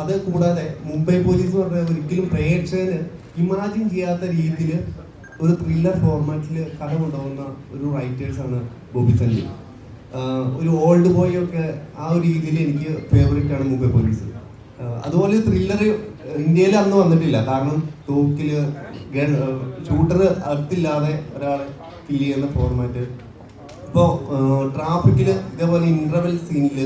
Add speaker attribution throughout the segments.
Speaker 1: അത് കൂടാതെ മുംബൈ പോലീസ് പറഞ്ഞ ഒരിക്കലും പ്രേക്ഷകന് ഇമാജിൻ ചെയ്യാത്ത രീതിയിൽ ഒരു ത്രില്ലർ ഫോർമാറ്റിൽ കഥ കൊണ്ടുപോകുന്ന ഒരു റൈറ്റേഴ്സാണ് ബോബി സഞ്ജയ്. ഒരു ഓൾഡ് ബോയ് ഒക്കെ ആ ഒരു രീതിയിൽ എനിക്ക് ഫേവറേറ്റ് ആണ് മുംബൈ പോലീസ്. അതുപോലെ ത്രില്ലർ ഇന്ത്യയിൽ അന്ന് വന്നിട്ടില്ല. കാരണം തോക്കിൽ ഷൂട്ടർ അടുത്തില്ലാതെ ഒരാളെ ഫീൽ ചെയ്യുന്ന ഫോർമാറ്റ്. ഇപ്പോൾ ട്രാഫിക്കിൽ ഇതേപോലെ ഇൻ്റർവെൽ സീനിൽ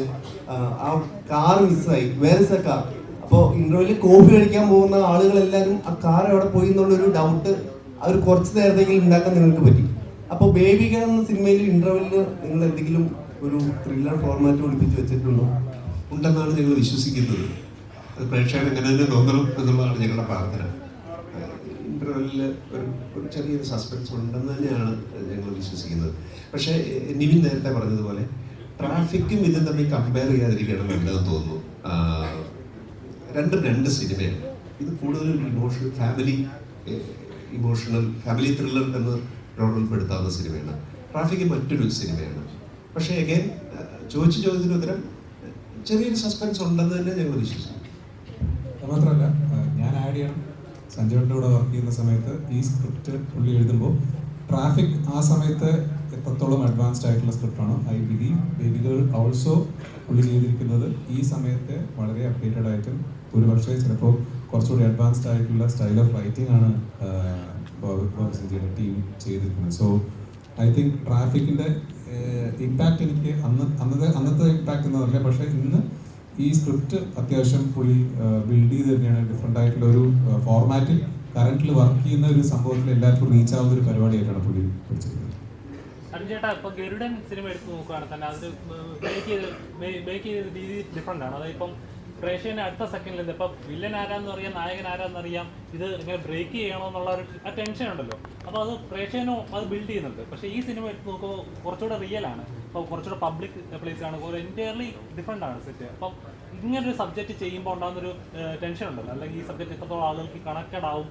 Speaker 1: ആ കാർ മിസ്സായി, വേറെ ഇസ് എ കാർ. അപ്പോൾ ഇൻ്റർവെല്ലിൽ കോഫി കഴിക്കാൻ പോകുന്ന ആളുകളെല്ലാവരും ആ കാർ എവിടെ പോയി എന്നുള്ളൊരു ഡൗട്ട് അവർ കുറച്ച് നേരത്തേക്ക് ഉണ്ടാക്കാൻ നിങ്ങൾക്ക് പറ്റി. അപ്പോൾ ബേബി ഗേൾ എന്ന സിനിമയിൽ ഇൻ്റർവെല്ലിൽ നിങ്ങൾ എന്തെങ്കിലും ഒരു ത്രില്ലർ ഫോർമാറ്റ് ഒളിപ്പിച്ച് വെച്ചിട്ടുണ്ടോ?
Speaker 2: ഉണ്ടെന്നാണ് ഞങ്ങൾ വിശ്വസിക്കുന്നത്. അത് പ്രേക്ഷകൻ എങ്ങനെ തന്നെ തോന്നണം എന്നുള്ളതാണ് ഞങ്ങളുടെ പ്രാർത്ഥന. ഇൻ്റർവെല്ലിൽ ഒരു ചെറിയൊരു സസ്പെൻസ് ഉണ്ടെന്ന് തന്നെയാണ് ഞങ്ങൾ വിശ്വസിക്കുന്നത്. പക്ഷേ നിവിൻ നേരത്തെ പറഞ്ഞതുപോലെ ട്രാഫിക്കും ഇതും തമ്മിൽ കമ്പയർ ചെയ്യാതിരിക്കണം നല്ലതെന്ന് തോന്നുന്നു. രണ്ട് സിനിമയാണ്. ഇത് കൂടുതൽ ഇമോഷണൽ ഫാമിലി ത്രില്ലർ എന്ന് റോളിൽപ്പെടുത്താവുന്ന സിനിമയാണ്. ട്രാഫിക് മറ്റൊരു സിനിമയാണ്. പക്ഷേ അഗൈൻ ചോദ്യത്തിന് ഉത്തരം ചെറിയൊരു സസ്പെൻസ് ഉണ്ടെന്ന് തന്നെ ഞങ്ങൾ വിശ്വസിക്കുന്നു.
Speaker 3: മാത്രമല്ല ഞാൻ ആഡ് ചെയ്യണം, സഞ്ജയുടെ കൂടെ വർക്ക് ചെയ്യുന്ന സമയത്ത് ഈ സ്ക്രിപ്റ്റ് പുള്ളി എഴുതുമ്പോൾ ട്രാഫിക് ആ സമയത്ത് എത്രത്തോളം അഡ്വാൻസ്ഡ് ആയിട്ടുള്ള സ്ക്രിപ്റ്റാണ്. I believe baby girl also പുള്ളി ചെയ്തിരിക്കുന്നത് ഈ സമയത്ത് വളരെ അപ്ഡേറ്റഡ് ആയിട്ടും ഒരു പക്ഷേ ചിലപ്പോൾ കുറച്ചുകൂടി അഡ്വാൻസ്ഡ് ആയിട്ടുള്ള സ്റ്റൈൽ ഓഫ് റൈറ്റിംഗ് ആണ് ബോബി സഞ്ജയുടെ ടീം ചെയ്തിരിക്കുന്നത്. സോ ഐ തിങ്ക് ട്രാഫിക്കിൻ്റെ ഇമ്പാക്റ്റ് എനിക്ക് അന്നത്തെ ഇമ്പാക്റ്റ് എന്ന് പറഞ്ഞാൽ, പക്ഷേ ഇന്ന് ഈ സ്ക്രിപ്റ്റ് അത്യാവശ്യം പുള്ളി ബിൽഡ് ചെയ്ത് തന്നെയാണ്. ഡിഫറെൻ്റ് ആയിട്ടുള്ള ഒരു ഫോർമാറ്റിൽ കറന്റിൽ വർക്ക് ചെയ്യുന്ന ഒരു സംഭവത്തിൽ എല്ലാവർക്കും റീച്ച് ആവുന്ന ഒരു പരിപാടിയായിട്ടാണ് പുള്ളി പിടിച്ചിരിക്കുന്നത്.
Speaker 4: ചേട്ടാ, ഇപ്പോൾ ഗരുഡൻ സിനിമ എടുത്ത് നോക്കുകയാണെങ്കിൽ തന്നെ അത് മേക്ക് ചെയ്ത രീതി ഡിഫറെൻ്റ് ആണ്. അതായത് ഇപ്പം പ്രേക്ഷകന് അടുത്ത സെക്കൻഡിൽ ഇപ്പം വില്ലൻ ആരാന്നറിയാം, നായകൻ ആരാന്നറിയാം, ഇത് ഇങ്ങനെ ബ്രേക്ക് ചെയ്യണോ എന്നുള്ള ഒരു ടെൻഷൻ ഉണ്ടല്ലോ. അപ്പോൾ അത് പ്രേക്ഷകനും അത് ബിൽഡ് ചെയ്യുന്നുണ്ട്. പക്ഷേ ഈ സിനിമ എടുത്ത് നോക്കുമ്പോൾ കുറച്ചുകൂടെ റിയൽ ആണ്. അപ്പോൾ കുറച്ചുകൂടെ പബ്ലിക് പ്ലേസ് ആണ്, ഒരു എൻറ്റയർലി ഡിഫറെൻ്റ് ആണ് സെറ്റ്. അപ്പം ഇങ്ങനൊരു സബ്ജക്റ്റ് ചെയ്യുമ്പോൾ ഉണ്ടാകുന്നൊരു ടെൻഷൻ ഉണ്ടല്ലോ, അല്ലെങ്കിൽ ഈ സബ്ജക്റ്റ് എത്രത്തോളം ആളുകൾക്ക് കണക്റ്റഡ് ആവും,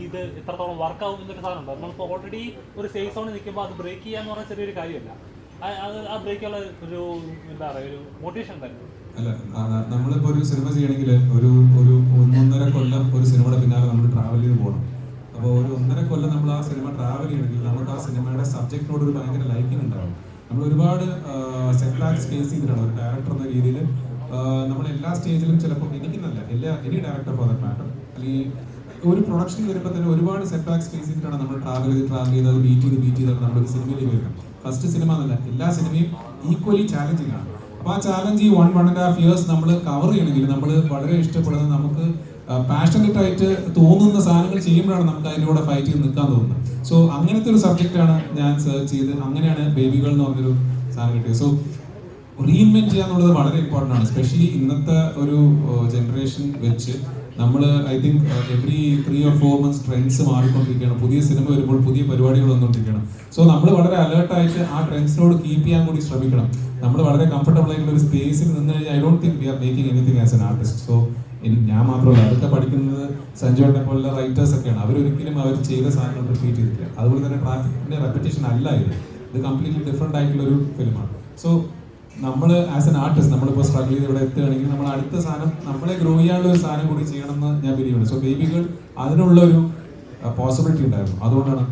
Speaker 4: ഇത് എത്രത്തോളം വർക്ക് ആവും എന്നൊരു സാധനം ഉണ്ടോ. നമ്മളിപ്പോൾ ഓൾറെഡി ഒരു സേഫ് സോണിൽ നിൽക്കുമ്പോൾ അത് ബ്രേക്ക് ചെയ്യാന്ന് പറഞ്ഞാൽ ചെറിയൊരു കാര്യമല്ല. ആ ബ്രേക്കുള്ള ഒരു എന്താ പറയുക, ഒരു മോട്ടിവേഷൻ ഉണ്ടായിരുന്നു.
Speaker 3: അല്ല, നമ്മളിപ്പോൾ ഒരു സിനിമ ചെയ്യണമെങ്കിൽ ഒരു 1.5 കൊല്ലം ഒരു സിനിമയുടെ പിന്നാലെ നമ്മൾ ട്രാവൽ ചെയ്ത് പോകണം. അപ്പോൾ ഒരു 1.5 കൊല്ലം നമ്മൾ ആ സിനിമ ട്രാവൽ ചെയ്യണമെങ്കിൽ നമുക്ക് ആ സിനിമയുടെ സബ്ജക്റ്റിനോട് ഒരു ഭയങ്കര ലൈക്കിംഗ് ഉണ്ടാവും. നമ്മൾ ഒരുപാട് സെറ്റ് ബാക്സ് ഫേസ് ചെയ്തിട്ടാണ് ഒരു ഡയറക്ടർ എന്ന രീതിയിൽ. നമ്മൾ എല്ലാ സ്റ്റേജിലും ചിലപ്പോൾ എനിക്കെന്നല്ല any director for that matter, അല്ലെങ്കിൽ ഒരു പ്രൊഡക്ഷൻ വരുമ്പോൾ തന്നെ ഒരുപാട് സെറ്റ് ബാക്സ് ഫേസ് ചെയ്തിട്ടാണ് നമ്മൾ ട്രാവൽ ചെയ്ത് അത് ബീറ്റ് ചെയ്താണ് നമ്മളൊരു സിനിമയിലേക്ക് വരുന്നത്. ഫസ്റ്റ് സിനിമ എന്നല്ല, എല്ലാ സിനിമയും ഈക്വലി ചാലഞ്ചിങ് ആണ്. അപ്പോൾ ആ ചാലഞ്ച് ഈ 1.5 ഇയേഴ്സ് നമ്മൾ കവർ ചെയ്യണമെങ്കിൽ നമ്മൾ വളരെ ഇഷ്ടപ്പെടുന്നത്, നമുക്ക് പാഷനറ്റ് ആയിട്ട് തോന്നുന്ന സാധനങ്ങൾ ചെയ്യുമ്പോഴാണ് നമുക്ക് അതിൻ്റെ കൂടെ ഫൈറ്റ് ചെയ്ത് നിൽക്കാൻ തോന്നുന്നത്. സോ അങ്ങനത്തെ ഒരു സബ്ജക്റ്റാണ് ഞാൻ സെർച്ച് ചെയ്ത് അങ്ങനെയാണ് ബേബി ഗേൾ എന്ന് പറഞ്ഞൊരു സാധനം കിട്ടിയത്. സോ റീഇൻവെന്റ് ചെയ്യാന്നുള്ളത് വളരെ ഇമ്പോർട്ടൻ്റ് ആണ്, സ്പെഷ്യലി ഇന്നത്തെ ഒരു ജനറേഷൻ വെച്ച്. നമ്മൾ I think every 3 or 4 months trends മാറിക്കൊണ്ടിരിക്കുകയാണ്. പുതിയ സിനിമ വരുമ്പോൾ പുതിയ പരിപാടികൾ വന്നുകൊണ്ടിരിക്കുകയാണ്. സോ നമ്മൾ വളരെ അലേർട്ടായിട്ട് ആ ട്രെൻഡ്സിനോട് കീപ്പ് ചെയ്യാൻ കൂടി ശ്രമിക്കണം. നമ്മൾ വളരെ കംഫർട്ടബിൾ ആയിട്ടുള്ള ഒരു സ്പേസിൽ നിന്ന് കഴിഞ്ഞാൽ I don't think we are making anything as an artist. So ഞാൻ മാത്രമല്ല, അടുത്ത പഠിക്കുന്നത് സഞ്ജുവിനെ പോലുള്ള റൈറ്റേഴ്സ് ഒക്കെയാണ്. അവരൊരിക്കലും അവർ ചെയ്ത സാധനങ്ങൾ റിപ്പീറ്റ് ചെയ്തിട്ടില്ല. അതുപോലെ തന്നെ ട്രാഫിക്കിന്റെ റെപ്യൂട്ടേഷൻ അല്ല ഇത് കംപ്ലീറ്റ്ലി ഡിഫറെൻ്റ് ആയിട്ടുള്ള ഒരു ഫിലിമാണ്. സോ നമ്മൾ ആസ് എൻ ആർട്ടിസ്റ്റ് നമ്മളിപ്പോൾ സ്ട്രഗിൾ ചെയ്ത് ഇവിടെ എത്തുകയാണെങ്കിൽ നമ്മൾ അടുത്ത സാധനം നമ്മളെ ഗ്രോ ചെയ്യാനുള്ള ഒരു സാധനം കൂടി ചെയ്യണമെന്ന് ഞാൻ ബിലീവ് ചെയ്യുന്നു. സോ ബേബി ഗേൾ അതിനുള്ള ഒരു പോസിബിലിറ്റി ഉണ്ടായിരുന്നു, അതുകൊണ്ടാണ്